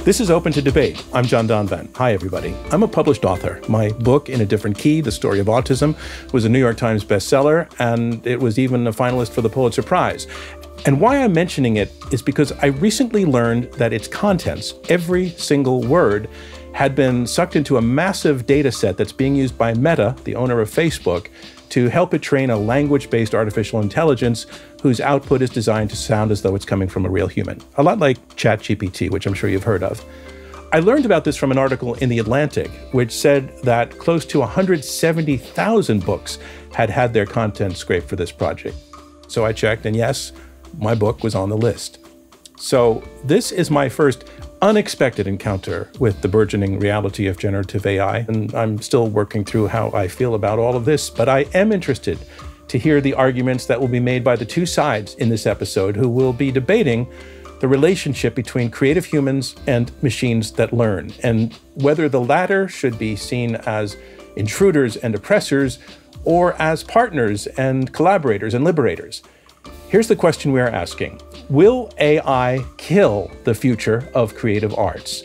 This is Open to Debate. I'm John Donvan. Hi, everybody. I'm a published author. My book, In a Different Key, The Story of Autism, was a New York Times bestseller, and it was even a finalist for the Pulitzer Prize. And why I'm mentioning it is because I recently learned that its contents, every single word, had been sucked into a massive data set that's being used by Meta, the owner of Facebook, to help it train a language-based artificial intelligence whose output is designed to sound as though it's coming from a real human. A lot like ChatGPT, which I'm sure you've heard of. I learned about this from an article in The Atlantic, which said that close to 170,000 books had had their content scraped for this project. So I checked, and yes, my book was on the list. So this is my first unexpected encounter with the burgeoning reality of generative AI, and I'm still working through how I feel about all of this, but I am interested to hear the arguments that will be made by the two sides in this episode who will be debating the relationship between creative humans and machines that learn, and whether the latter should be seen as intruders and oppressors or as partners and collaborators and liberators. Here's the question we are asking. Will AI kill the future of creative arts?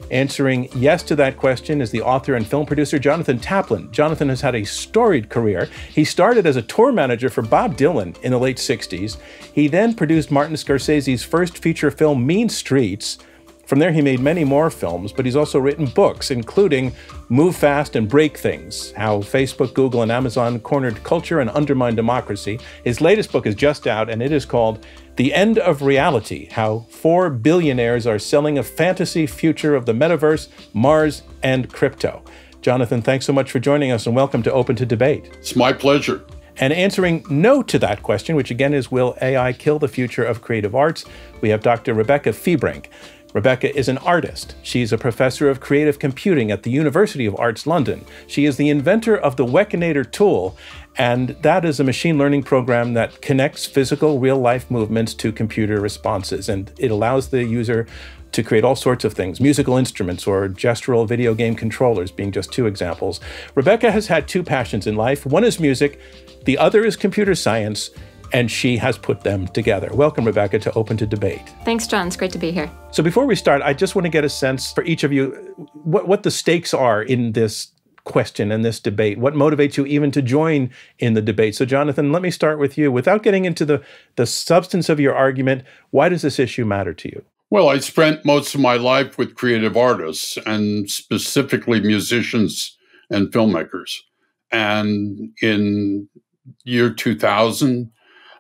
Answering yes to that question is the author and film producer Jonathan Taplin. Jonathan has had a storied career. He started as a tour manager for Bob Dylan in the late 60s. He then produced Martin Scorsese's first feature film, Mean Streets. From there, he made many more films, but he's also written books, including Move Fast and Break Things, How Facebook, Google, and Amazon Cornered Culture and Undermined Democracy. His latest book is just out, and it is called The End of Reality, How 4 Billionaires Are Selling a Fantasy Future of the Metaverse, Mars, and Crypto. Jonathan, thanks so much for joining us, and welcome to Open to Debate. It's my pleasure. And answering no to that question, which again is, will AI kill the future of creative arts, we have Dr. Rebecca Fiebrink. Rebecca is an artist. She's a professor of creative computing at the University of Arts London. She is the inventor of the Wekinator tool, and that is a machine learning program that connects physical, real-life movements to computer responses, and it allows the user to create all sorts of things, musical instruments or gestural video game controllers being just two examples. Rebecca has had two passions in life. One is music, the other is computer science, and she has put them together. Welcome, Rebecca, to Open to Debate. Thanks, John. It's great to be here. So before we start, I just want to get a sense for each of you what the stakes are in this question and this debate. What motivates you even to join in the debate? So Jonathan, let me start with you. Without getting into the substance of your argument, why does this issue matter to you? Well, I spent most of my life with creative artists, and specifically musicians and filmmakers. And in year 2000,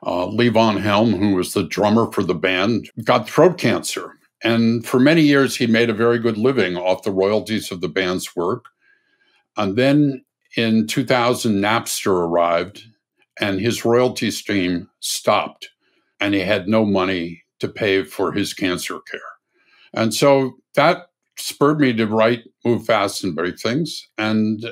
Levon Helm, who was the drummer for the band, got throat cancer. And for many years, he made a very good living off the royalties of the band's work. And then in 2000, Napster arrived, and his royalty stream stopped, and he had no money to pay for his cancer care. And so that spurred me to write Move Fast and Break Things. And,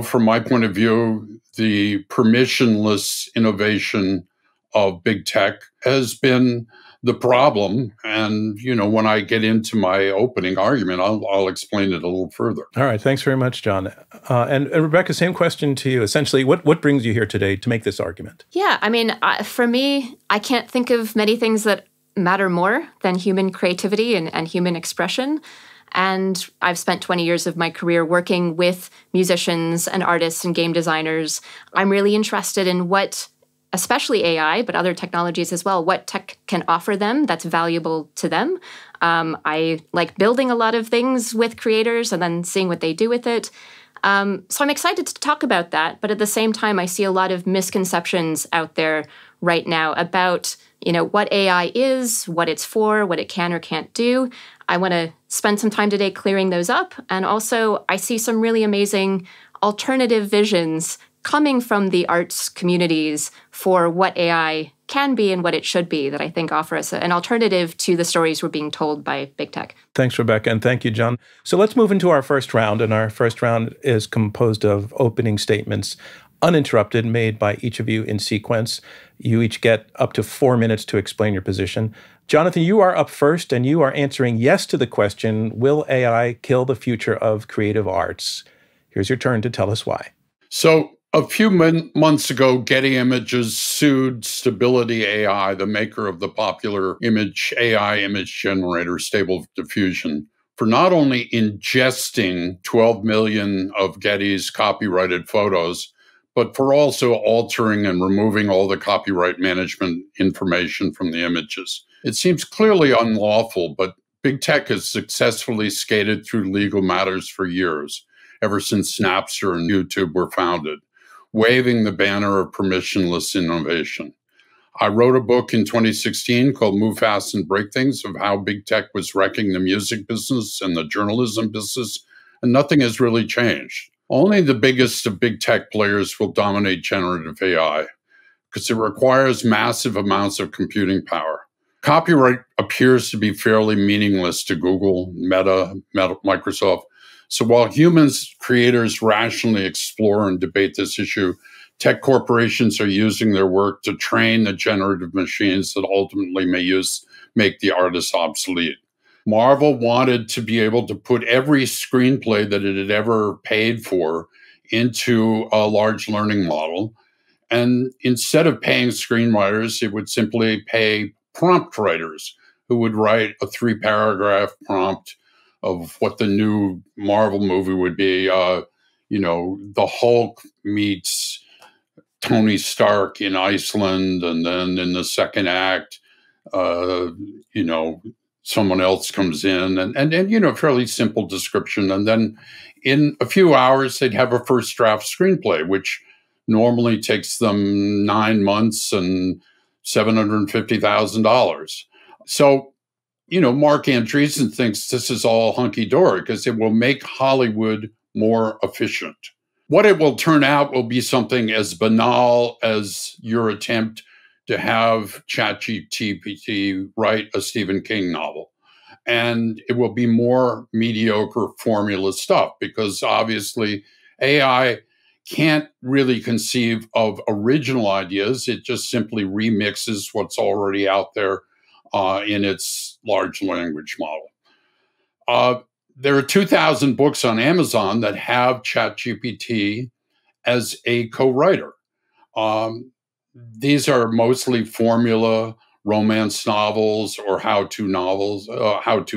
from my point of view, the permissionless innovation of big tech has been the problem. And, when I get into my opening argument, I'll explain it a little further. All right. Thanks very much, John. And Rebecca, same question to you. Essentially, what brings you here today to make this argument? Yeah, for me, I can't think of many things that matter more than human creativity and human expression. And I've spent 20 years of my career working with musicians and artists and game designers. I'm really interested in what, especially AI, but other technologies as well, what tech can offer them that's valuable to them. I like building a lot of things with creators and then seeing what they do with it. So I'm excited to talk about that. But at the same time, I see a lot of misconceptions out there right now about what AI is, what it's for, what it can or can't do. I want to spend some time today clearing those up. And also, I see some really amazing alternative visions coming from the arts communities for what AI can be and what it should be that I think offer us an alternative to the stories we're being told by big tech. Thanks, Rebecca, and thank you, John. So let's move into our first round, and our first round is composed of opening statements, uninterrupted, made by each of you in sequence. You each get up to 4 minutes to explain your position. Jonathan, you are up first, and you are answering yes to the question, will AI kill the future of creative arts? Here's your turn to tell us why. So A few months ago, Getty Images sued Stability AI, the maker of the popular AI image generator Stable Diffusion, for not only ingesting 12 million of Getty's copyrighted photos, but for also altering and removing all the copyright management information from the images. It seems clearly unlawful, but big tech has successfully skated through legal matters for years, ever since Napster and YouTube were founded, waving the banner of permissionless innovation. I wrote a book in 2016 called Move Fast and Break Things of how big tech was wrecking the music business and the journalism business, and nothing has really changed. Only the biggest of big tech players will dominate generative AI because it requires massive amounts of computing power. Copyright appears to be fairly meaningless to Google, Meta, Microsoft. So while humans, creators rationally explore and debate this issue, tech corporations are using their work to train the generative machines that ultimately make the artists obsolete. Marvel wanted to be able to put every screenplay that it had ever paid for into a large learning model. And instead of paying screenwriters, it would simply pay prompt writers who would write a 3-paragraph prompt of what the new Marvel movie would be. The Hulk meets Tony Stark in Iceland, and then in the second act, someone else comes in, and fairly simple description. And then in a few hours, they'd have a first draft screenplay, which normally takes them 9 months and $750,000. So, Mark Andreessen thinks this is all hunky-dory because it will make Hollywood more efficient. What it will turn out will be something as banal as your attempt to have ChatGPT write a Stephen King novel. And it will be more mediocre formula stuff because obviously AI can't really conceive of original ideas. It just simply remixes what's already out there in its large language model. There are 2,000 books on Amazon that have ChatGPT as a co-writer. These are mostly formula romance novels or how-to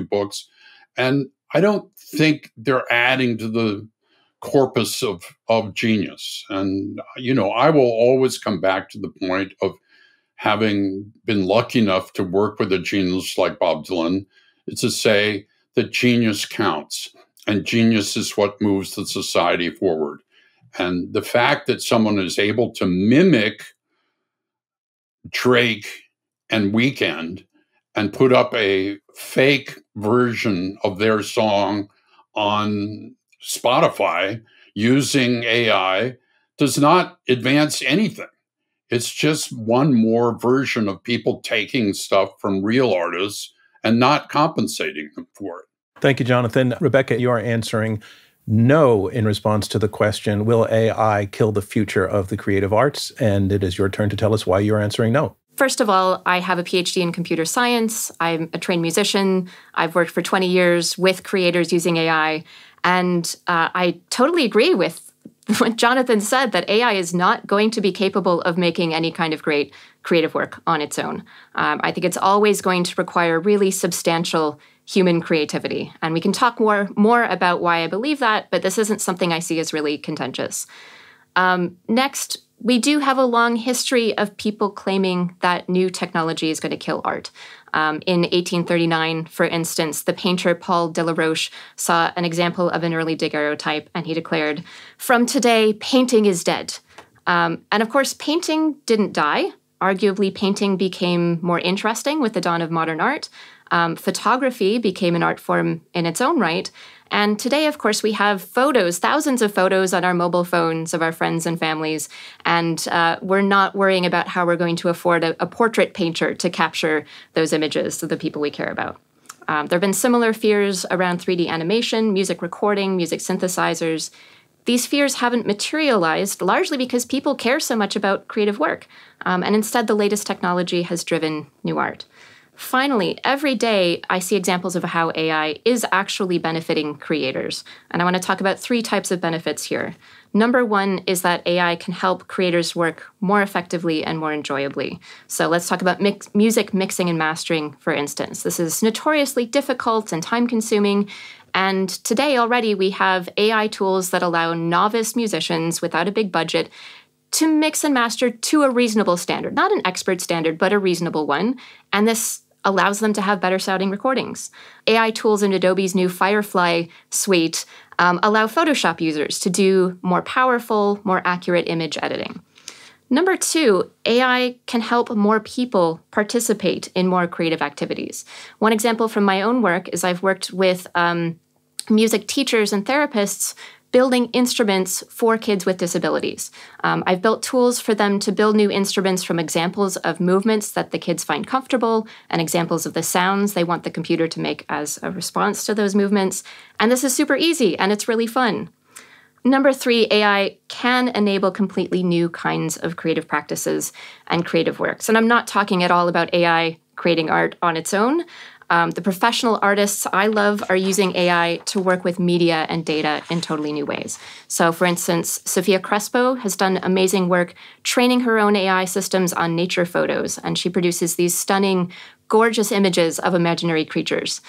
books. And I don't think they're adding to the corpus of genius. And, I will always come back to the point of having been lucky enough to work with a genius like Bob Dylan, is to say that genius counts, and genius is what moves the society forward. And the fact that someone is able to mimic Drake and Weeknd and put up a fake version of their song on Spotify using AI does not advance anything. It's just one more version of people taking stuff from real artists and not compensating them for it. Thank you, Jonathan. Rebecca, you are answering no in response to the question, will AI kill the future of the creative arts? And it is your turn to tell us why you're answering no. First of all, I have a PhD in computer science. I'm a trained musician. I've worked for 20 years with creators using AI. And I totally agree with what Jonathan said, that AI is not going to be capable of making any kind of great creative work on its own. I think it's always going to require really substantial human creativity. And we can talk more about why I believe that, but this isn't something I see as really contentious. Next, we do have a long history of people claiming that new technology is going to kill art. In 1839, for instance, the painter Paul Delaroche saw an example of an early daguerreotype, and he declared, "From today, painting is dead." And of course, painting didn't die. Arguably, painting became more interesting with the dawn of modern art. Photography became an art form in its own right. And today, of course, we have photos, thousands of photos on our mobile phones of our friends and families. And we're not worrying about how we're going to afford a portrait painter to capture those images of the people we care about. There have been similar fears around 3D animation, music recording, music synthesizers. These fears haven't materialized, largely because people care so much about creative work. And instead, the latest technology has driven new art. Finally, every day I see examples of how AI is actually benefiting creators. And I want to talk about 3 types of benefits here. Number one is that AI can help creators work more effectively and more enjoyably. So let's talk about music mixing and mastering, for instance. This is notoriously difficult and time-consuming. And today already we have AI tools that allow novice musicians without a big budget to mix and master to a reasonable standard. Not an expert standard, but a reasonable one. And this allows them to have better sounding recordings. AI tools in Adobe's new Firefly suite allow Photoshop users to do more powerful, more accurate image editing. Number two, AI can help more people participate in more creative activities. One example from my own work is I've worked with music teachers and therapists building instruments for kids with disabilities. I've built tools for them to build new instruments from examples of movements that the kids find comfortable and examples of the sounds they want the computer to make as a response to those movements. And this is super easy and it's really fun. Number three, AI can enable completely new kinds of creative practices and creative works. And I'm not talking at all about AI creating art on its own. The professional artists I love are using AI to work with media and data in totally new ways. So, for instance, Sophia Crespo has done amazing work training her own AI systems on nature photos, and she produces these stunning, gorgeous images of imaginary creatures.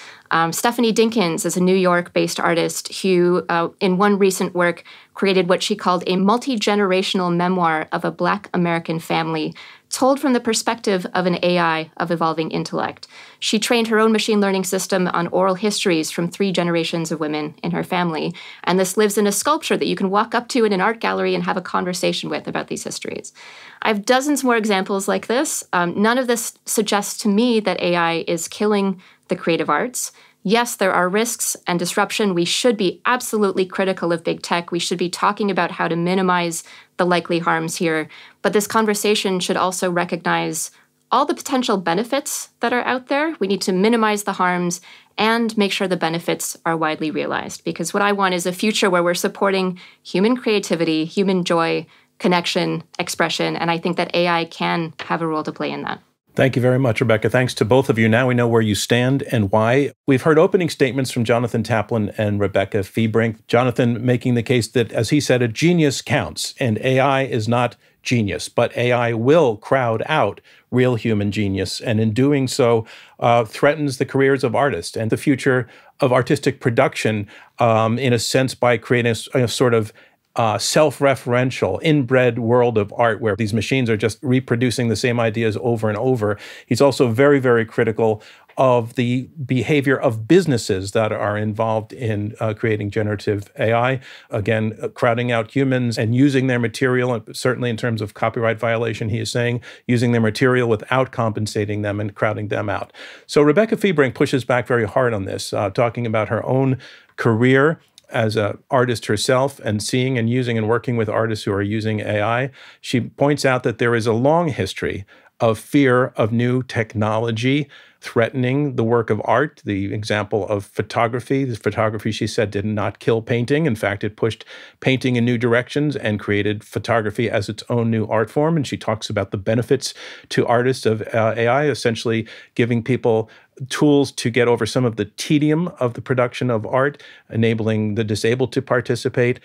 Stephanie Dinkins is a New York-based artist who, in one recent work, created what she called a multi-generational memoir of a Black American family told from the perspective of an AI of evolving intellect. She trained her own machine learning system on oral histories from 3 generations of women in her family, and this lives in a sculpture that you can walk up to in an art gallery and have a conversation with about these histories. I have dozens more examples like this. None of this suggests to me that AI is killing the creative arts. Yes, there are risks and disruption. We should be absolutely critical of big tech. We should be talking about how to minimize the likely harms here. But this conversation should also recognize all the potential benefits that are out there. We need to minimize the harms and make sure the benefits are widely realized. Because what I want is a future where we're supporting human creativity, human joy, connection, expression. And I think that AI can have a role to play in that. Thank you very much, Rebecca. Thanks to both of you. Now we know where you stand and why. We've heard opening statements from Jonathan Taplin and Rebecca Fiebrink. Jonathan making the case that, as he said, a genius counts, and AI is not genius, but AI will crowd out real human genius, and in doing so, threatens the careers of artists and the future of artistic production, in a sense, by creating a sort of self-referential, inbred world of art where these machines are just reproducing the same ideas over and over. He's also very, very critical of the behavior of businesses that are involved in creating generative AI. Again, crowding out humans and using their material, certainly in terms of copyright violation, he is saying, using their material without compensating them and crowding them out. So Rebecca Fiebrink pushes back very hard on this, talking about her own career as an artist herself and seeing and using and working with artists who are using AI. She points out that there is a long history of fear of new technology threatening the work of art. The example of photography. The photography, she said, did not kill painting. In fact, it pushed painting in new directions and created photography as its own new art form. And she talks about the benefits to artists of AI, essentially giving people tools to get over some of the tedium of the production of art, enabling the disabled to participate,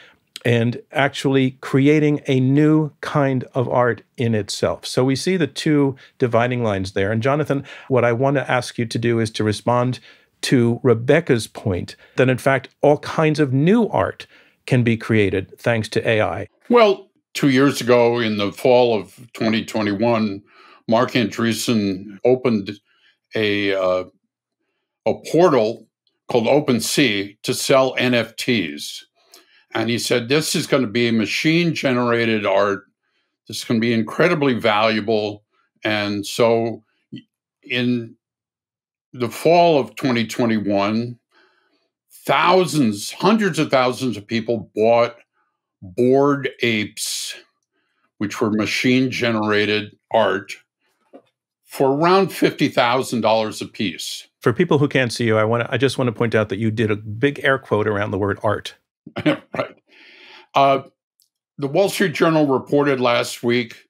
and actually creating a new kind of art in itself. So we see the two dividing lines there. And Jonathan, what I want to ask you to do is to respond to Rebecca's point that, in fact, all kinds of new art can be created thanks to AI. Well, 2 years ago, in the fall of 2021, Mark Andreessen opened a portal called OpenSea to sell NFTs. And he said, this is going to be machine-generated art. This is going to be incredibly valuable. And so in the fall of 2021, hundreds of thousands of people bought Bored Apes, which were machine-generated art, for around $50,000 a piece. For people who can't see you, I just want to point out that you did a big air quote around the word art. Right. The Wall Street Journal reported last week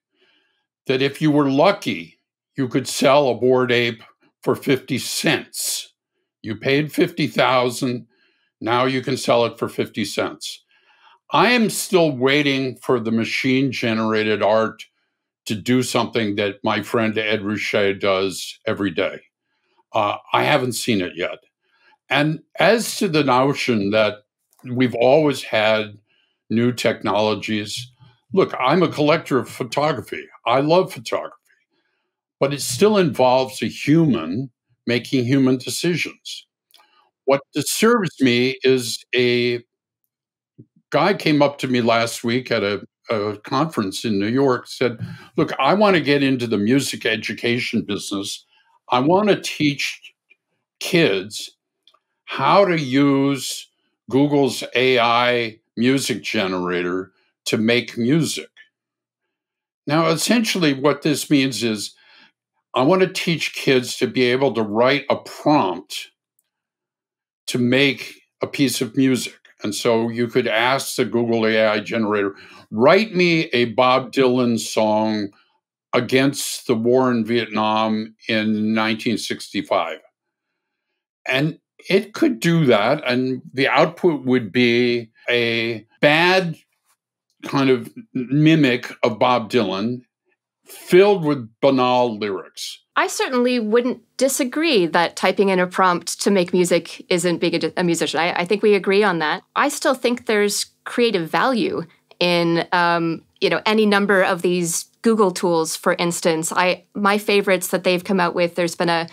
that if you were lucky, you could sell a Bored Ape for 50 cents. You paid $50,000. Now you can sell it for 50 cents. I am still waiting for the machine-generated art to do something that my friend Ed Ruscha does every day. I haven't seen it yet. And as to the notion that we've always had new technologies, look, I'm a collector of photography. I love photography, but it still involves a human making human decisions. What disturbs me is a guy came up to me last week at a conference in New York, said, look, I want to get into the music education business. I want to teach kids how to use Google's AI music generator to make music. Now, essentially, what this means is I want to teach kids to be able to write a prompt to make a piece of music. And so you could ask the Google AI generator, write me a Bob Dylan song against the war in Vietnam in 1965. And it could do that. And the output would be a bad kind of mimic of Bob Dylan filled with banal lyrics. I certainly wouldn't disagree that typing in a prompt to make music isn't being a musician. I think we agree on that. I still think there's creative value in any number of these Google tools. For instance, my favorites that they've come out with. There's been a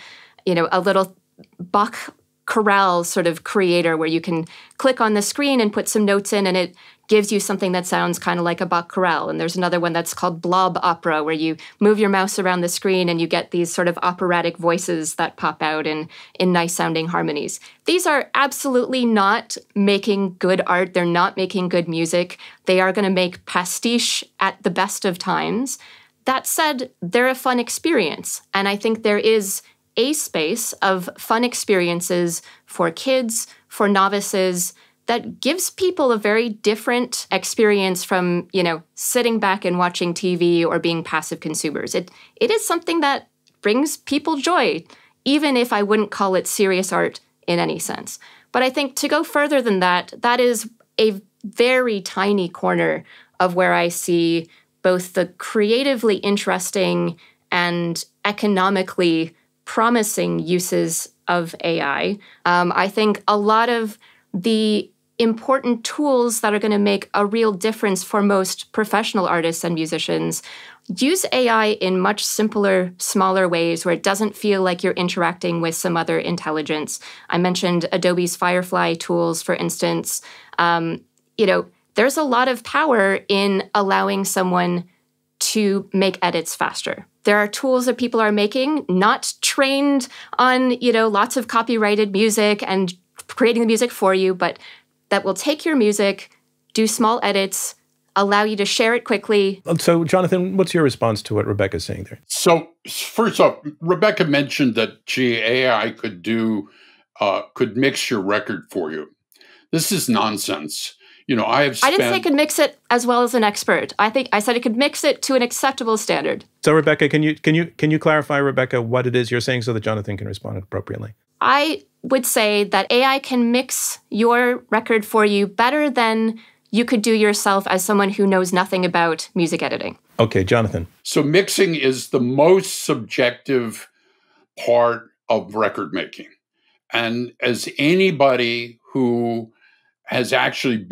little Bach chorale sort of creator where you can click on the screen and put some notes in, and it gives you something that sounds kind of like a Bach chorale. And there's another one that's called Blob Opera, where you move your mouse around the screen and you get these sort of operatic voices that pop out in nice sounding harmonies. These are absolutely not making good art. They're not making good music. They are going to make pastiche at the best of times. That said, they're a fun experience. And I think there is a space of fun experiences for kids, for novices, that gives people a very different experience from, sitting back and watching TV or being passive consumers. It is something that brings people joy, even if I wouldn't call it serious art in any sense. But I think to go further than that, that is a very tiny corner of where I see both the creatively interesting and economically promising uses of AI. I think a lot of the important tools that are going to make a real difference for most professional artists and musicians use AI in much simpler, smaller ways where it doesn't feel like you're interacting with some other intelligence. I mentioned Adobe's Firefly tools, for instance. There's a lot of power in allowing someone to make edits faster. There are tools that people are making, not trained on, lots of copyrighted music and creating the music for you, but that will take your music, do small edits, allow you to share it quickly. So, Jonathan, what's your response to what Rebecca's saying there? So, first off, Rebecca mentioned that AI could mix your record for you. This is nonsense. I didn't say it could mix it as well as an expert. I said it could mix it to an acceptable standard. So, Rebecca, can you clarify, Rebecca, what it is you're saying so that Jonathan can respond appropriately? I would say that AI can mix your record for you better than you could do yourself as someone who knows nothing about music editing. Okay, Jonathan. So mixing is the most subjective part of record making. And as anybody who has actually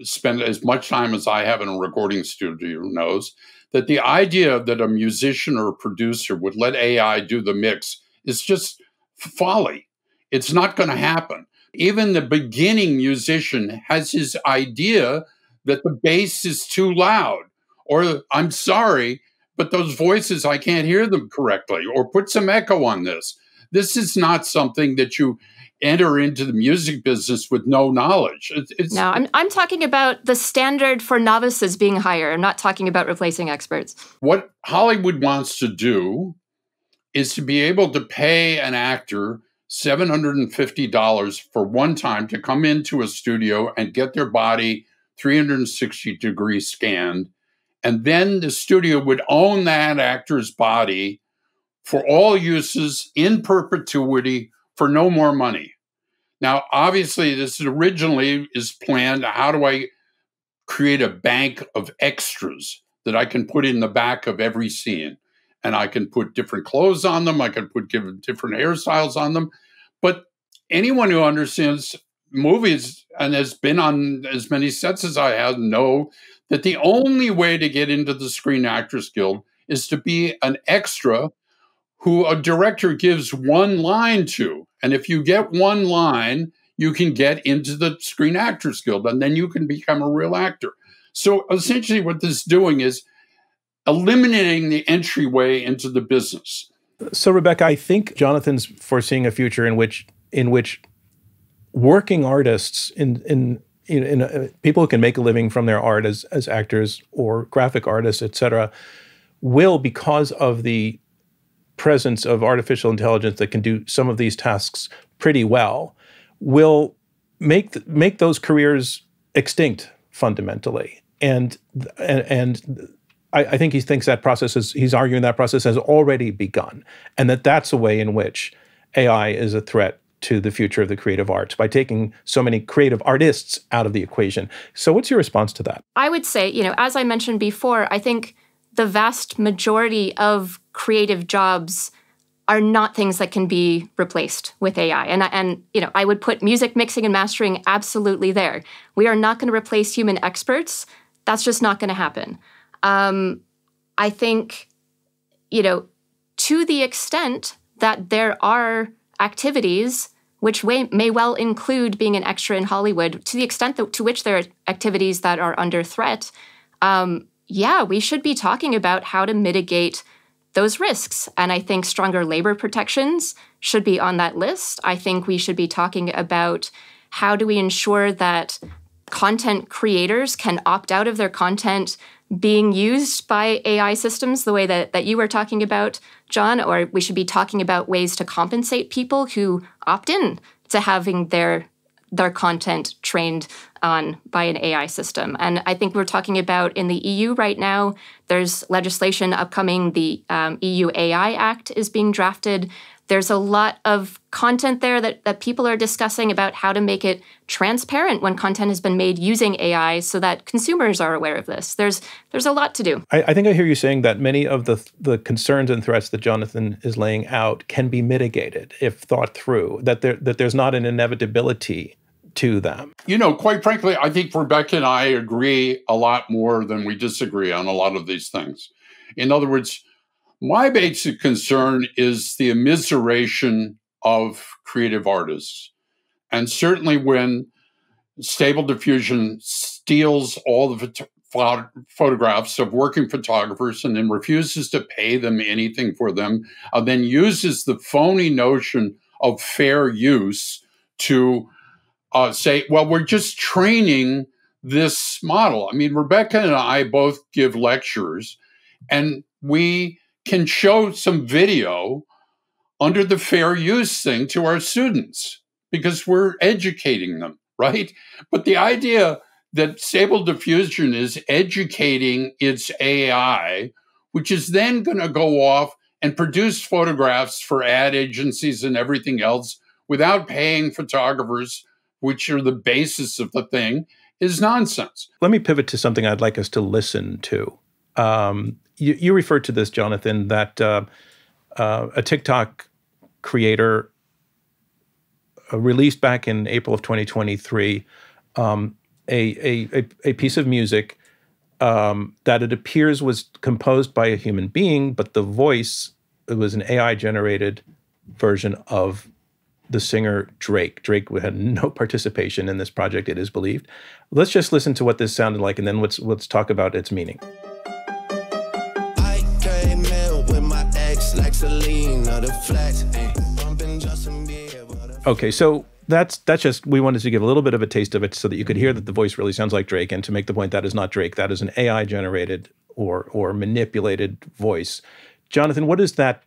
spent as much time as I have in a recording studio knows, that the idea that a musician or a producer would let AI do the mix is just folly. It's not going to happen. Even the beginning musician has his idea that the bass is too loud, or I'm sorry, but those voices, I can't hear them correctly, or put some echo on this. This is not something that you enter into the music business with no knowledge. No, I'm talking about the standard for novices being higher. I'm not talking about replacing experts. What Hollywood wants to do is to be able to pay an actor $750 for one time to come into a studio and get their body 360 degrees scanned. And then the studio would own that actor's body for all uses in perpetuity for no more money. Now, obviously, this originally is planned. How do I create a bank of extras that I can put in the back of every scene. And I can put different clothes on them. I can put different hairstyles on them. But anyone who understands movies and has been on as many sets as I have know that the only way to get into the Screen Actors Guild is to be an extra who a director gives one line to. And if you get one line, you can get into the Screen Actors Guild, and then you can become a real actor. So essentially what this is doing is eliminating the entryway into the business. So, Rebecca, I think Jonathan's foreseeing a future in which working artists, people who can make a living from their art as actors or graphic artists, et cetera, will, because of the presence of artificial intelligence that can do some of these tasks pretty well, will make those careers extinct fundamentally. And I think he thinks that he's arguing that process has already begun, and that's a way in which AI is a threat to the future of the creative arts by taking so many creative artists out of the equation. So what's your response to that? I would say, as I mentioned before, I think the vast majority of creative jobs are not things that can be replaced with AI. And I would put music mixing and mastering absolutely there. We are not going to replace human experts. That's just not going to happen. I think, to the extent that there are activities which may well include being an extra in Hollywood, to the extent to which there are activities that are under threat, we should be talking about how to mitigate those risks. And I think stronger labor protections should be on that list. I think we should be talking about how do we ensure that content creators can opt out of their content being used by AI systems the way that you were talking about, John, or we should be talking about ways to compensate people who opt in to having their content trained on by an AI system. And I think we're talking about in the EU right now, there's legislation upcoming. The EU AI Act is being drafted. There's a lot of content there that people are discussing about how to make it transparent when content has been made using AI so that consumers are aware of this. There's a lot to do. I think I hear you saying that many of the concerns and threats that Jonathan is laying out can be mitigated if thought through, that there's not an inevitability to them. Quite frankly, I think Rebecca and I agree a lot more than we disagree on a lot of these things. In other words, my basic concern is the immiseration of creative artists. And certainly when Stable Diffusion steals all the photographs of working photographers and then refuses to pay them anything for them, then uses the phony notion of fair use to say, well, we're just training this model. I mean, Rebecca and I both give lectures, and we can show some video under the fair use thing to our students because we're educating them, right? But the idea that Stable Diffusion is educating its AI, which is then going to go off and produce photographs for ad agencies and everything else without paying photographers, which are the basis of the thing, is nonsense. Let me pivot to something I'd like us to listen to. You referred to this, Jonathan, that a TikTok creator released back in April of 2023 a piece of music that it appears was composed by a human being, but the voice, it was an AI-generated version of the singer Drake. Drake had no participation in this project, it is believed. Let's just listen to what this sounded like, and then let's talk about its meaning. Okay, so that's just, we wanted to give a little bit of a taste of it so that you could hear that the voice really sounds like Drake, and to make the point that is not Drake, that is an AI-generated or manipulated voice. Jonathan, what does that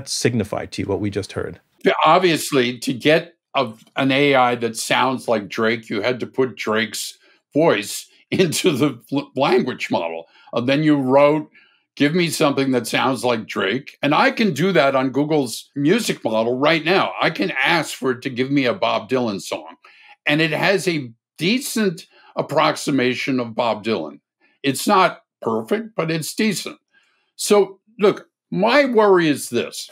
signify to you, what we just heard? Obviously, to get an AI that sounds like Drake, you had to put Drake's voice into the language model. Then you wrote, give me something that sounds like Drake. And I can do that on Google's music model right now. I can ask for it to give me a Bob Dylan song. And it has a decent approximation of Bob Dylan. It's not perfect, but it's decent. So look, my worry is this.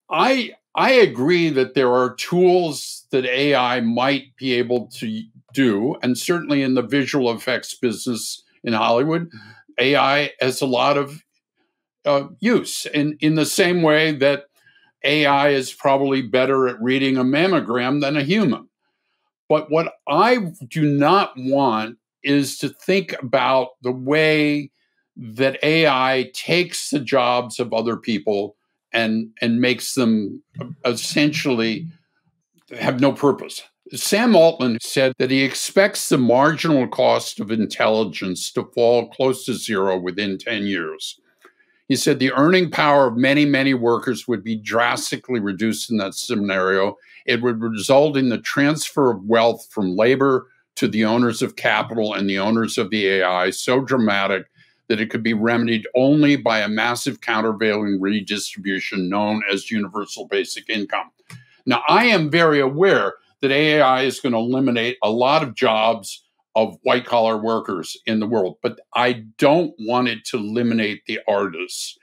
I agree that there are tools that AI might be able to do, and certainly in the visual effects business in Hollywood, AI has a lot of use in the same way that AI is probably better at reading a mammogram than a human. But what I do not want is to think about the way that AI takes the jobs of other people and makes them essentially have no purpose. Sam Altman said that he expects the marginal cost of intelligence to fall close to zero within 10 years. He said the earning power of many, many workers would be drastically reduced in that scenario. It would result in the transfer of wealth from labor to the owners of capital and the owners of the AI so dramatic that it could be remedied only by a massive countervailing redistribution known as universal basic income. Now, I am very aware that AI is going to eliminate a lot of jobs of white-collar workers in the world, but I don't want it to eliminate the artists.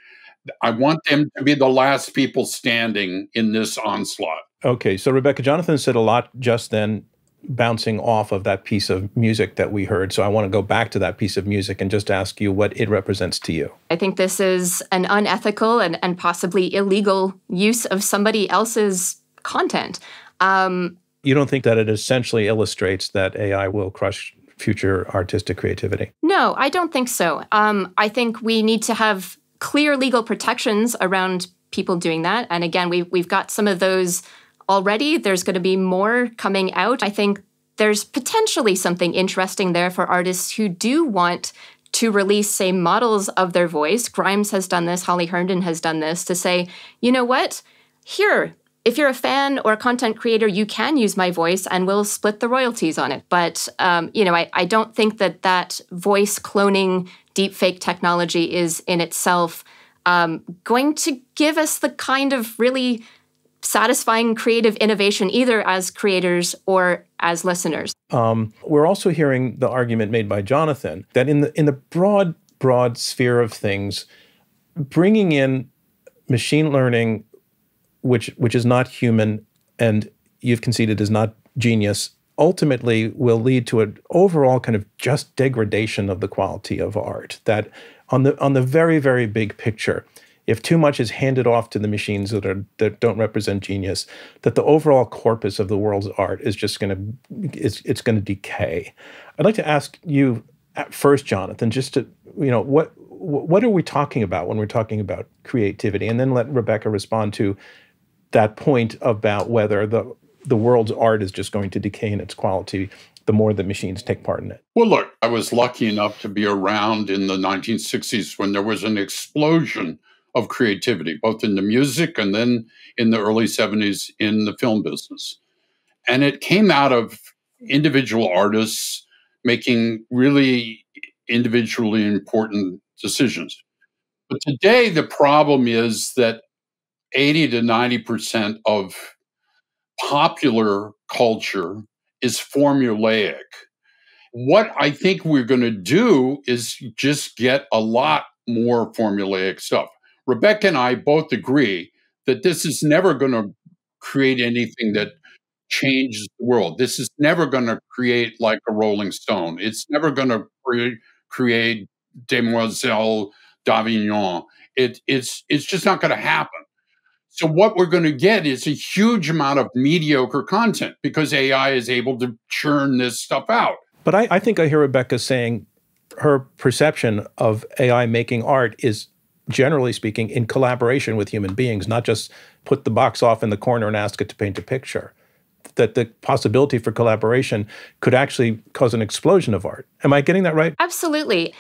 I want them to be the last people standing in this onslaught. Okay, so Rebecca, Jonathan said a lot just then, bouncing off of that piece of music that we heard. So I want to go back to that piece of music and just ask you what it represents to you. I think this is an unethical and possibly illegal use of somebody else's content. You don't think that it essentially illustrates that AI will crush future artistic creativity? No, I don't think so. I think we need to have clear legal protections around people doing that. And again, we've got some of those already. There's going to be more coming out. I think there's potentially something interesting there for artists who do want to release, say, models of their voice. Grimes has done this. Holly Herndon has done this to say, you know what? Here, if you're a fan or a content creator, you can use my voice and we'll split the royalties on it. But, I don't think that voice cloning deepfake technology is in itself going to give us the kind of really satisfying creative innovation, either as creators or as listeners. We're also hearing the argument made by Jonathan that in the broad sphere of things, bringing in machine learning, which is not human, and you've conceded is not genius, ultimately will lead to an overall kind of just degradation of the quality of art. That on the very, very big picture, if too much is handed off to the machines that don't represent genius, that the overall corpus of the world's art is just going to decay. I'd like to ask you at first, Jonathan, just to what are we talking about when we're talking about creativity, and then let Rebecca respond to that point about whether the world's art is just going to decay in its quality the more the machines take part in it. Well, look, I was lucky enough to be around in the 1960s when there was an explosion of creativity, both in the music and then in the early 70s in the film business. And it came out of individual artists making really individually important decisions. But today, the problem is that 80 to 90% of popular culture is formulaic. What I think we're going to do is just get a lot more formulaic stuff. Rebecca and I both agree that this is never going to create anything that changes the world. This is never going to create like a Rolling Stone. It's never going to create Demoiselle d'Avignon. It's just not going to happen. So what we're going to get is a huge amount of mediocre content because AI is able to churn this stuff out. But I think I hear Rebecca saying her perception of AI making art is, generally speaking, in collaboration with human beings, not just put the box off in the corner and ask it to paint a picture. That the possibility for collaboration could actually cause an explosion of art. Am I getting that right? Absolutely.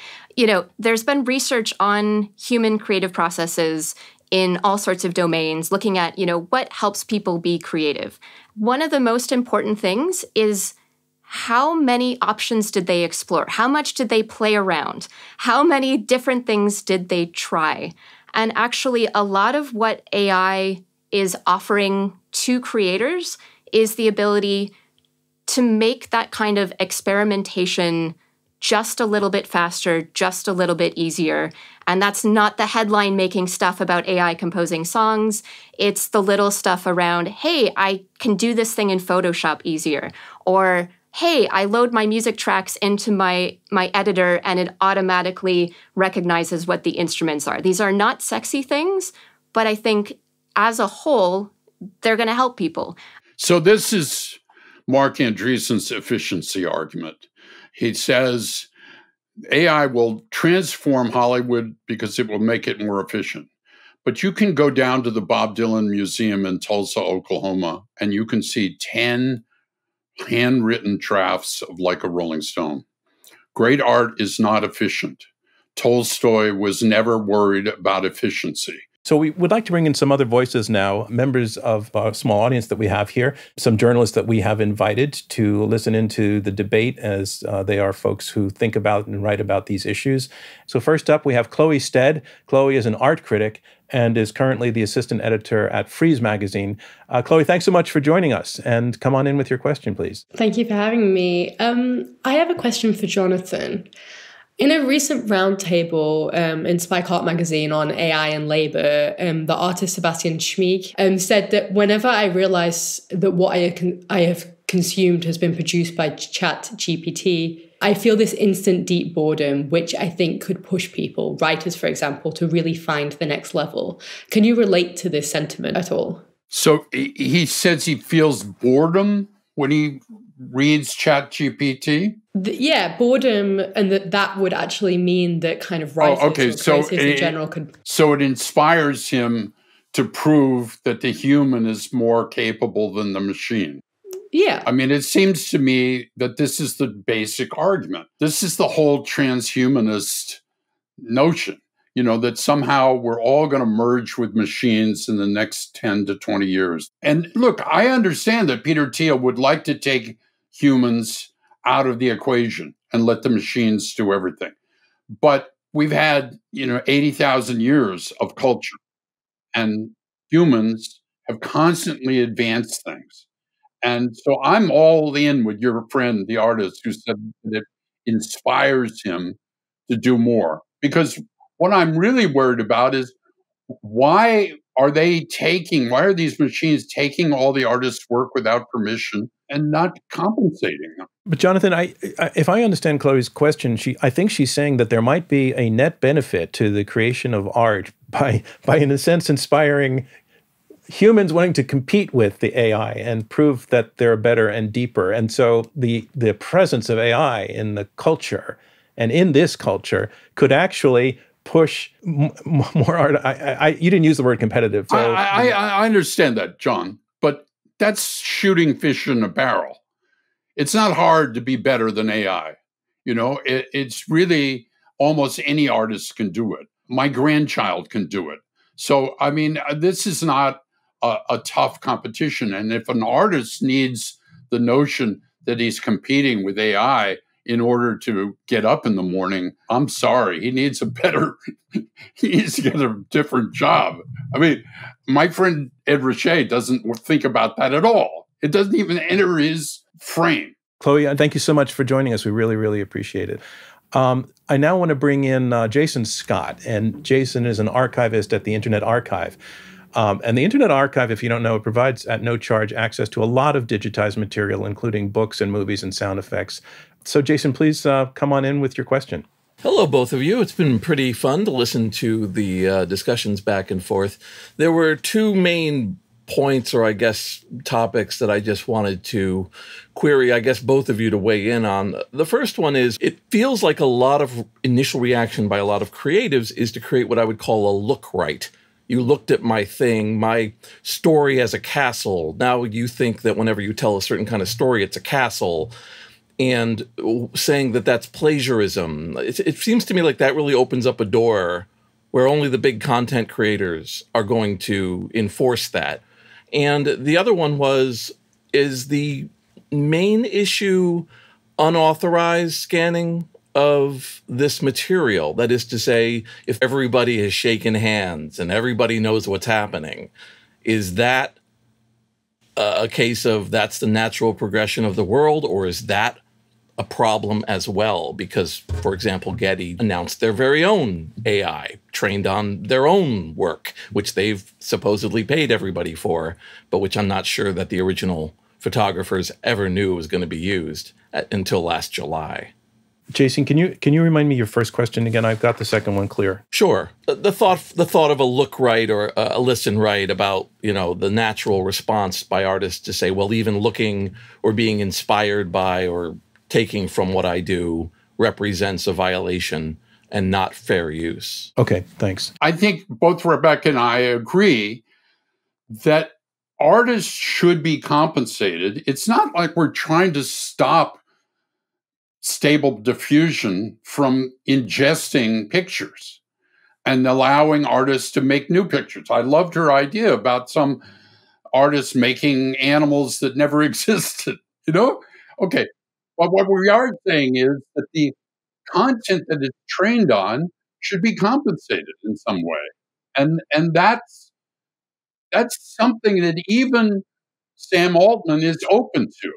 There's been research on human creative processes in all sorts of domains, looking at, what helps people be creative. One of the most important things is how many options did they explore? How much did they play around? How many different things did they try? And actually, a lot of what AI is offering to creators is the ability to to make that kind of experimentation just a little bit faster, just a little bit easier. And that's not the headline making stuff about AI composing songs. It's the little stuff around, hey, I can do this thing in Photoshop easier. Or, hey, I load my music tracks into my editor and it automatically recognizes what the instruments are. These are not sexy things, but I think as a whole, they're going to help people. So this is Mark Andreessen's efficiency argument. He says AI will transform Hollywood because it will make it more efficient. But you can go down to the Bob Dylan Museum in Tulsa, Oklahoma, and you can see 10 handwritten drafts of Like a Rolling Stone. Great art is not efficient. Tolstoy was never worried about efficiency. So we would like to bring in some other voices now, members of a small audience that we have here, some journalists that we have invited to listen into the debate as they are folks who think about and write about these issues. So first up, we have Chloe Stead. Chloe is an art critic and is currently the assistant editor at Frieze magazine. Chloe, thanks so much for joining us, and come on in with your question, please. Thank you for having me. I have a question for Jonathan. In a recent roundtable in Spike Art magazine on AI and labor, the artist Sebastian Schmieg said that whenever I realize that what I have consumed has been produced by ChatGPT, I feel this instant deep boredom, which I think could push people, writers, for example, to really find the next level. Can you relate to this sentiment at all? So he says he feels boredom when he reads ChatGPT? Yeah, boredom, and that would actually mean that kind of writers or creatives in general could... So it inspires him to prove that the human is more capable than the machine. Yeah. I mean, it seems to me that this is the basic argument. This is the whole transhumanist notion, that somehow we're all going to merge with machines in the next 10 to 20 years. And look, I understand that Peter Thiel would like to take humans out of the equation and let the machines do everything. But we've had, 80,000 years of culture, and humans have constantly advanced things. And so I'm all in with your friend, the artist, who said that it inspires him to do more. Because what I'm really worried about is why are these machines taking all the artists' work without permission and not compensating them? But Jonathan, if I understand Chloe's question, I think she's saying that there might be a net benefit to the creation of art by in a sense, inspiring humans wanting to compete with the AI and prove that they're better and deeper. And so the presence of AI in the culture and in this culture could actually push more art. You didn't use the word competitive. So I understand that, John, but that's shooting fish in a barrel. It's not hard to be better than AI. It's really almost any artist can do it. My grandchild can do it. So, I mean, this is not a tough competition. And if an artist needs the notion that he's competing with AI in order to get up in the morning, I'm sorry, he needs to get a different job. I mean, my friend Ed Richey doesn't think about that at all. It doesn't even enter his frame. Chloe, thank you so much for joining us. We really, really appreciate it. I now want to bring in Jason Scott, and Jason is an archivist at the Internet Archive. And the Internet Archive, if you don't know, it provides at no charge access to a lot of digitized material, including books and movies and sound effects. So Jason, please come on in with your question. Hello, both of you. It's been pretty fun to listen to the discussions back and forth. There were two main points, or I guess topics, that I just wanted to query, I guess, both of you to weigh in on. The first one is, it feels like a lot of initial reaction by a lot of creatives is to create what I would call a look right. You looked at my thing, my story as a castle. Now you think that whenever you tell a certain kind of story, it's a castle. And saying that that's plagiarism. It seems to me like that really opens up a door where only the big content creators are going to enforce that. And the other one is the main issue unauthorized scanning of this material. That is to say, if everybody has shaken hands and everybody knows what's happening, is that a case of that's the natural progression of the world, or is that a problem as well? Because, for example, Getty announced their very own AI trained on their own work, which they've supposedly paid everybody for, but which I'm not sure that the original photographers ever knew was going to be used until last July. Jason, can you remind me your first question again? I've got the second one clear. Sure. The thought of a look right or a listen right about, the natural response by artists to say, well, even looking or being inspired by or taking from what I do represents a violation and not fair use. Okay, thanks. I think both Rebecca and I agree that artists should be compensated. It's not like we're trying to stop Stable Diffusion from ingesting pictures and allowing artists to make new pictures. I loved her idea about some artists making animals that never existed, Okay. But what we are saying is that the content that it's trained on should be compensated in some way. And that's something that even Sam Altman is open to.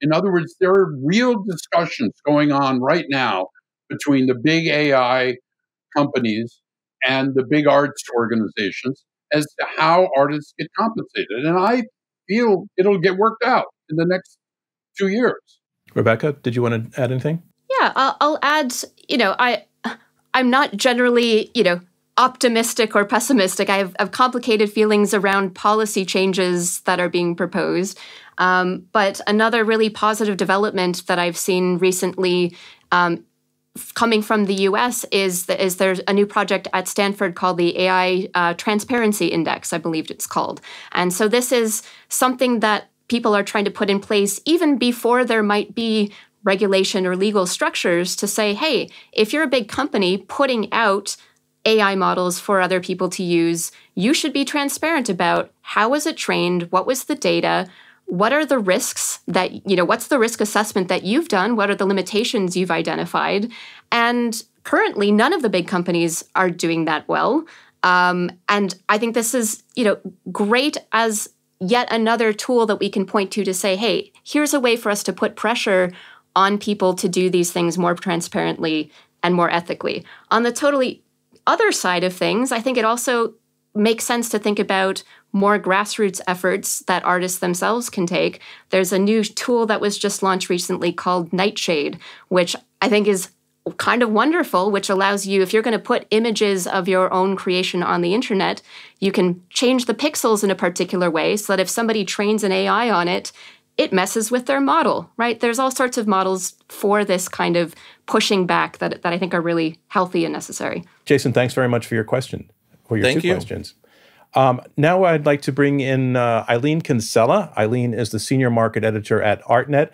In other words, there are real discussions going on right now between the big AI companies and the big arts organizations as to how artists get compensated. And I feel it'll get worked out in the next 2 years. Rebecca, did you want to add anything? Yeah, I'll add, I'm not generally, optimistic or pessimistic. I have complicated feelings around policy changes that are being proposed. But another really positive development that I've seen recently coming from the US is there's a new project at Stanford called the AI Transparency Index, I believe it's called. And so this is something that people are trying to put in place even before there might be regulation or legal structures to say, hey, if you're a big company putting out AI models for other people to use, you should be transparent about how was it trained, what was the data, what are the risks that, what's the risk assessment that you've done, what are the limitations you've identified. And currently, none of the big companies are doing that well. And I think this is, great as yet another tool that we can point to say, hey, here's a way for us to put pressure on people to do these things more transparently and more ethically. On the totally other side of things, I think it also makes sense to think about more grassroots efforts that artists themselves can take. There's a new tool that was just launched recently called Nightshade, which I think is kind of wonderful, which allows you, if you're going to put images of your own creation on the internet, you can change the pixels in a particular way so that if somebody trains an AI on it, it messes with their model, right? There's all sorts of models for this kind of pushing back that I think are really healthy and necessary. Jason, thanks very much for your question, for your two questions. Now I'd like to bring in Eileen Kinsella. Eileen is the senior market editor at ArtNet.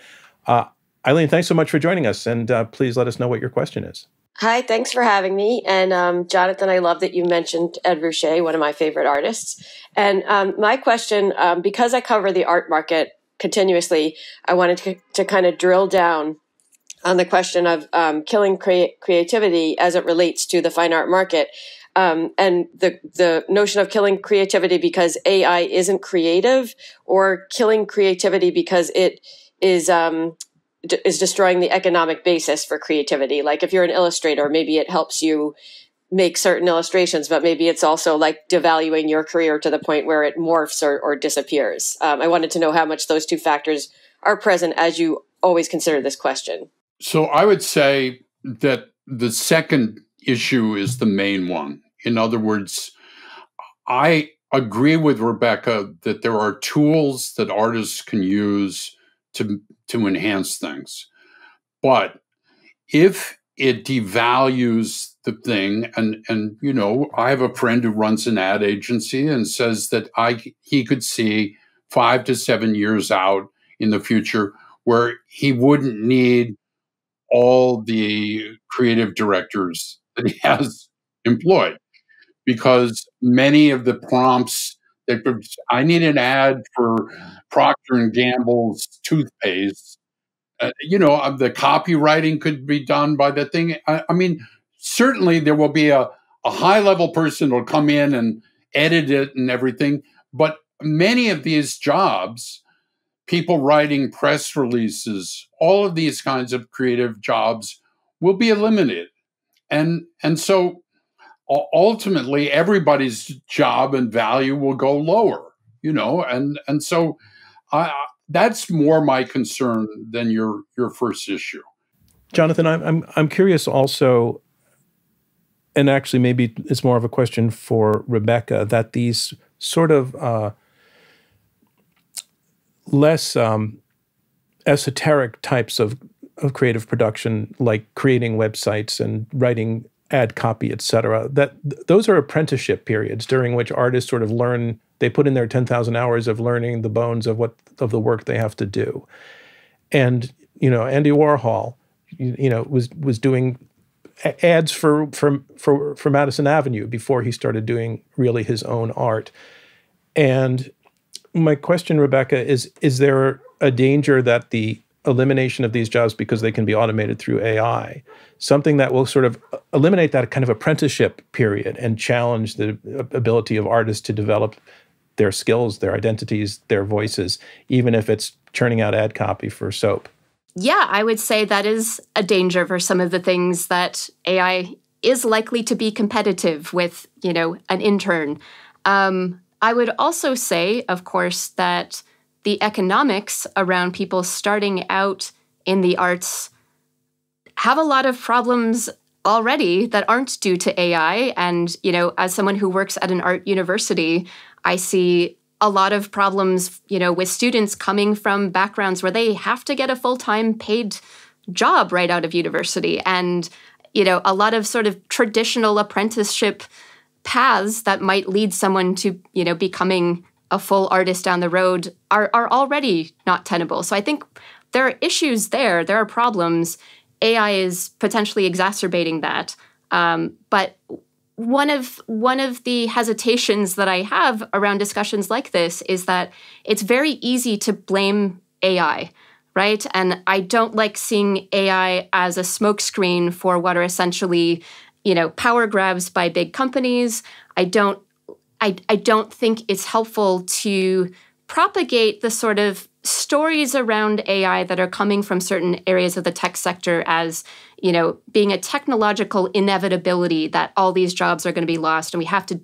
Eileen, thanks so much for joining us, and please let us know what your question is. Hi, thanks for having me. And Jonathan, I love that you mentioned Ed Ruscha, one of my favorite artists. And my question, because I cover the art market continuously, I wanted to kind of drill down on the question of killing creativity as it relates to the fine art market. And the notion of killing creativity because AI isn't creative, or killing creativity because it is destroying the economic basis for creativity. Like if you're an illustrator, maybe it helps you make certain illustrations, but maybe it's also like devaluing your career to the point where it morphs or disappears. I wanted to know how much those two factors are present as you always consider this question. So I would say that the second issue is the main one. In other words, I agree with Rebecca that there are tools that artists can use to enhance things. But if it devalues the thing, and I have a friend who runs an ad agency and says that he could see 5 to 7 years out in the future where he wouldn't need all the creative directors that he has employed, because many of the prompts I need an ad for Procter and Gamble's toothpaste. The copywriting could be done by the thing. I mean, certainly there will be a high-level person who will come in and edit it and everything, but many of these jobs people writing press releases, all of these kinds of creative jobs will be eliminated. And so ultimately everybody's job and value will go lower, and so that's more my concern than your first issue. Jonathan, I'm curious also, and actually maybe it's more of a question for Rebecca, that these sort of less esoteric types of creative production, like creating websites and writing ad copy, et cetera, that those are apprenticeship periods during which artists sort of learn, they put in their 10,000 hours of learning the bones of the work they have to do. And, Andy Warhol, was doing ads for Madison Avenue before he started doing really his own art. And my question, Rebecca, is there a danger that the elimination of these jobs, because they can be automated through AI, something that will sort of eliminate that kind of apprenticeship period and challenge the ability of artists to develop their skills, their identities, their voices, even if it's churning out ad copy for soap? Yeah, I would say that is a danger for some of the things that AI is likely to be competitive with, an intern. I would also say, of course, that the economics around people starting out in the arts have a lot of problems already that aren't due to AI. And, as someone who works at an art university, I see a lot of problems, with students coming from backgrounds where they have to get a full-time paid job right out of university. And, a lot of sort of traditional apprenticeship paths that might lead someone to, becoming a full artist down the road are already not tenable. So I think there are issues there. There are problems. AI is potentially exacerbating that. But one of the hesitations that I have around discussions like this is that it's very easy to blame AI, right? And I don't like seeing AI as a smokescreen for what are essentially, power grabs by big companies. I don't think it's helpful to propagate the sort of stories around AI that are coming from certain areas of the tech sector as, being a technological inevitability that all these jobs are going to be lost and we have to,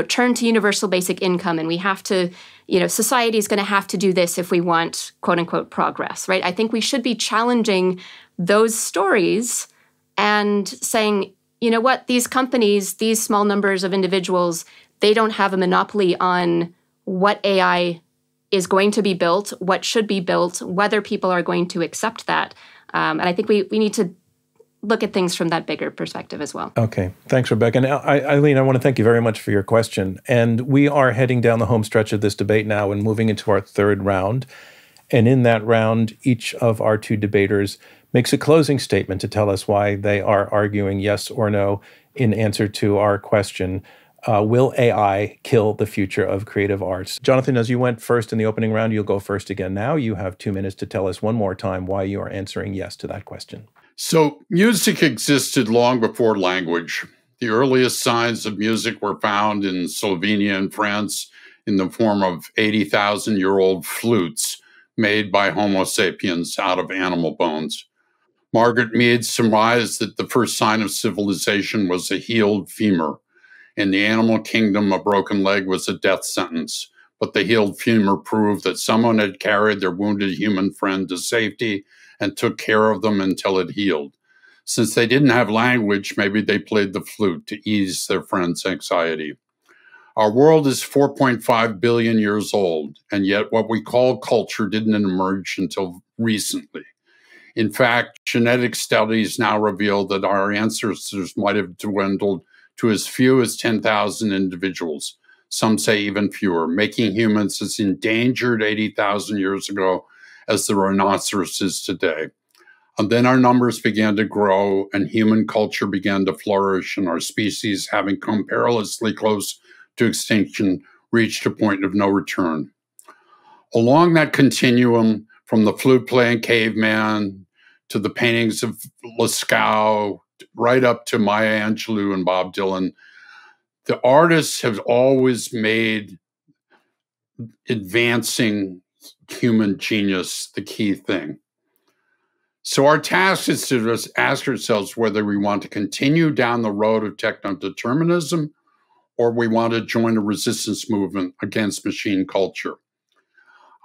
turn to universal basic income and we have to, society is going to have to do this if we want quote unquote progress, right? I think we should be challenging those stories and saying, you know what, these companies, these small numbers of individuals, they don't have a monopoly on what AI is going to be built, what should be built, whether people are going to accept that. And I think we need to look at things from that bigger perspective as well. Okay. Thanks, Rebecca. And Eileen, I want to thank you very much for your question. And we are heading down the home stretch of this debate now and moving into our third round. And in that round, each of our two debaters makes a closing statement to tell us why they are arguing yes or no in answer to our question, will AI kill the future of creative arts? Jonathan, as you went first in the opening round, you'll go first again now. You have 2 minutes to tell us one more time why you are answering yes to that question. So music existed long before language. The earliest signs of music were found in Slovenia and France in the form of 80,000-year-old flutes made by Homo sapiens out of animal bones. Margaret Mead surmised that the first sign of civilization was a healed femur. In the animal kingdom, a broken leg was a death sentence, but the healed femur proved that someone had carried their wounded human friend to safety and took care of them until it healed. Since they didn't have language, maybe they played the flute to ease their friend's anxiety. Our world is 4.5 billion years old, and yet what we call culture didn't emerge until recently. In fact, genetic studies now reveal that our ancestors might have dwindled to as few as 10,000 individuals. Some say even fewer, making humans as endangered 80,000 years ago as the rhinoceros is today. And then our numbers began to grow and human culture began to flourish, and our species, having come perilously close to extinction, reached a point of no return. Along that continuum, from the flute-playing caveman to the paintings of Lascaux, right up to Maya Angelou and Bob Dylan, the artists have always made advancing human genius the key thing. So our task is to just ask ourselves whether we want to continue down the road of techno-determinism or we want to join a resistance movement against machine culture.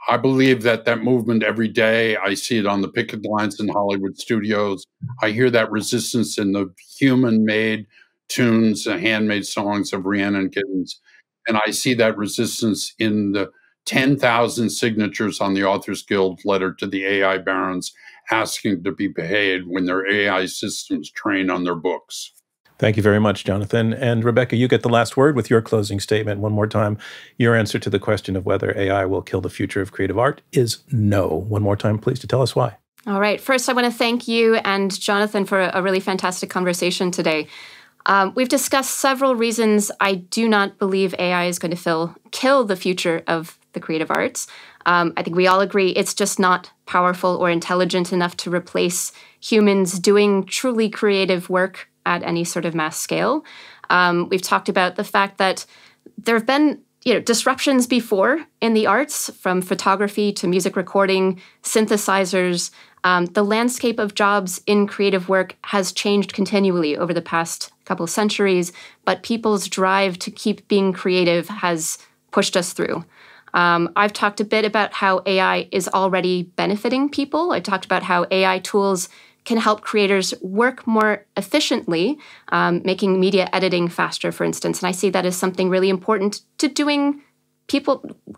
I believe that movement every day. I see it on the picket lines in Hollywood studios. I hear that resistance in the human-made tunes, the handmade songs of Rhiannon Giddens. And I see that resistance in the 10,000 signatures on the Authors Guild letter to the AI barons asking to be paid when their AI systems train on their books. Thank you very much, Jonathan. And Rebecca, you get the last word with your closing statement. One more time, your answer to the question of whether AI will kill the future of creative art is no. One more time, please, to tell us why. All right. First, I want to thank you and Jonathan for a really fantastic conversation today. We've discussed several reasons I do not believe AI is going to kill the future of the creative arts. I think we all agree it's just not powerful or intelligent enough to replace humans doing truly creative work at any sort of mass scale. We've talked about the fact that there have been disruptions before in the arts, from photography to music recording, synthesizers. The landscape of jobs in creative work has changed continually over the past couple of centuries, but people's drive to keep being creative has pushed us through. I've talked a bit about how AI is already benefiting people. I talked about how AI tools can help creators work more efficiently, making media editing faster, for instance. And I see that as something really important to doing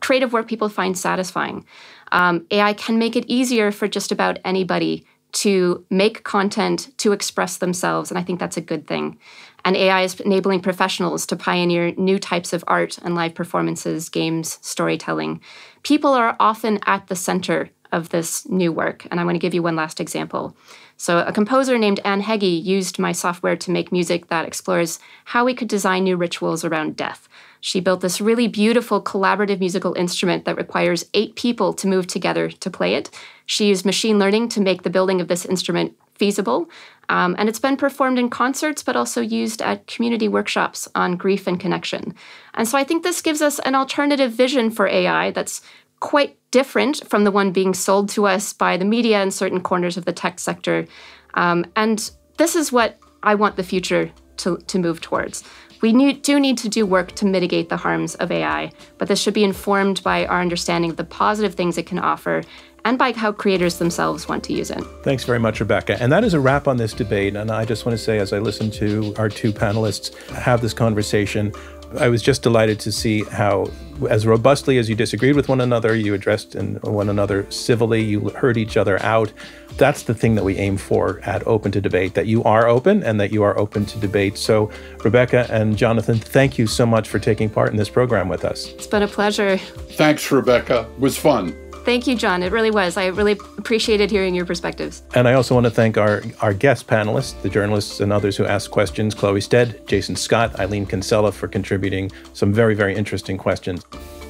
creative work people find satisfying. AI can make it easier for just about anybody to make content, to express themselves, and I think that's a good thing. And AI is enabling professionals to pioneer new types of art and live performances, games, storytelling. People are often at the center of this new work, and I want to give you one last example. So a composer named Anne Heggie used my software to make music that explores how we could design new rituals around death. She built this really beautiful collaborative musical instrument that requires 8 people to move together to play it. She used machine learning to make the building of this instrument feasible. And it's been performed in concerts, but also used at community workshops on grief and connection. And so I think this gives us an alternative vision for AI that's quite different from the one being sold to us by the media in certain corners of the tech sector. And this is what I want the future to move towards. We do need to do work to mitigate the harms of AI, but this should be informed by our understanding of the positive things it can offer and by how creators themselves want to use it. Thanks very much, Rebecca. And that is a wrap on this debate. And I just want to say, as I listen to our 2 panelists have this conversation, I was just delighted to see how, as robustly as you disagreed with one another, you addressed one another civilly, you heard each other out. That's the thing that we aim for at Open to Debate, that you are open and that you are open to debate. So, Rebecca and Jonathan, thank you so much for taking part in this program with us. It's been a pleasure. Thanks, Rebecca. It was fun. Thank you, John. It really was. I really appreciated hearing your perspectives. And I also want to thank our guest panelists, the journalists and others who asked questions, Chloe Stead, Jason Scott, Eileen Kinsella, for contributing some very, very interesting questions.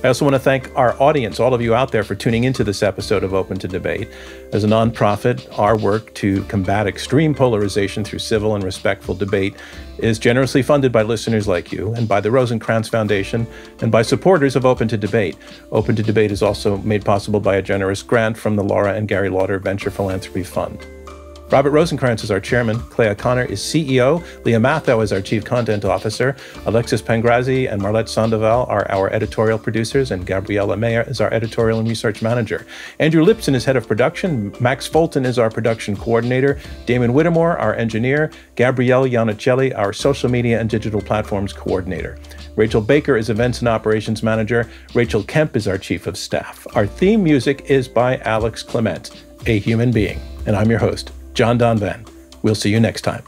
I also want to thank our audience, all of you out there, for tuning into this episode of Open to Debate. As a nonprofit, our work to combat extreme polarization through civil and respectful debate is generously funded by listeners like you and by the Rosencrantz Foundation and by supporters of Open to Debate. Open to Debate is also made possible by a generous grant from the Laura and Gary Lauder Venture Philanthropy Fund. Robert Rosencrantz is our chairman, Clay O'Connor is CEO, Leah Mathow is our chief content officer, Alexis Pangrazzi and Marlette Sandoval are our editorial producers, and Gabriella Mayer is our editorial and research manager. Andrew Lipson is head of production, Max Fulton is our production coordinator, Damon Whittemore, our engineer, Gabrielle Iannicelli, our social media and digital platforms coordinator. Rachel Baker is events and operations manager. Rachel Kemp is our chief of staff. Our theme music is by Alex Clement, a human being. And I'm your host, John Donvan. We'll see you next time.